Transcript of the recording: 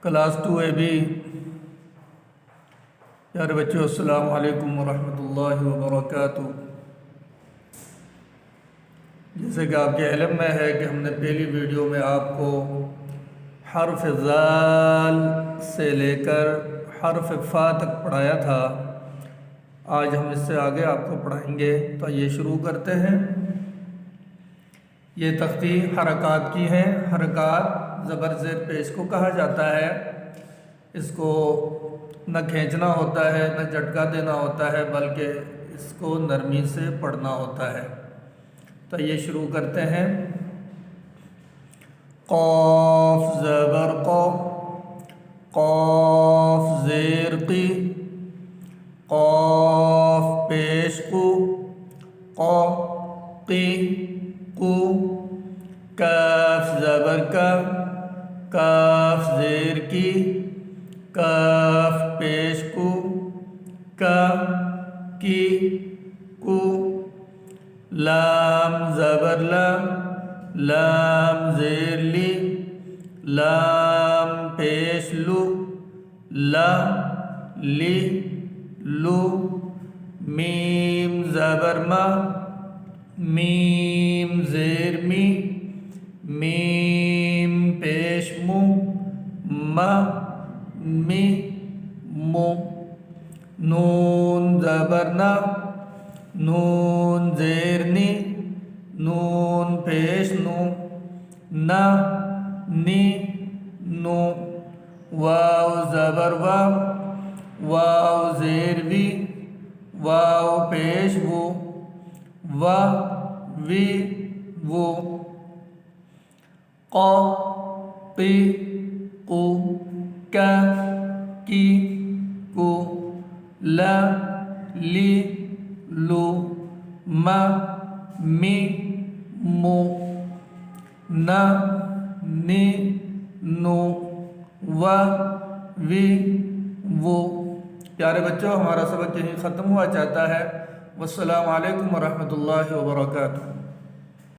Class 2AB پیارے بچوں، السلام علیکم ورحمۃ اللہ وبرکاتہ۔ جیسے کہ آپ کے علم میں ہے کہ ہم نے پہلی ویڈیو میں آپ کو حرف ذال سے لے کر حرف فا تک پڑھایا تھا۔ آج ہم اس سے آگے آپ کو پڑھائیں گے، تو یہ شروع کرتے ہیں۔ یہ تختی حرکات کی ہیں۔ حرکات زبر زیر پیش کو کہا جاتا ہے۔ اس کو نہ کھینچنا ہوتا ہے، نہ جھٹکا دینا ہوتا ہے، بلکہ اس کو نرمی سے پڑھنا ہوتا ہے۔ تو یہ شروع کرتے ہیں۔ قاف زبر قو، قاف زیر قی، قاف پیش قو، قو قی قو، کاف زبر کا، کاف زیر کی، کاف پیش کو، کا کی کو، لام زبر لا، لام زیر لی، لام پیش لو، لا لی لو، میم زبر ما، میم زیر می، میم پیش مو، ما می مو، نون زبر نا، نون زیر نی، نون پیش نو، نا نی نو، واو زبر وا، واو زیر وی، واو پیش وو، وا وی وو، قا قی قو، کا کی کو، لا لی لو، ما می مو، نا نی نو، وا وی وو۔ پیارے بچوں، ہمارا سبق یہیں ختم ہوا چاہتا ہے۔ والسلام علیکم ورحمۃ اللہ وبرکاتہ۔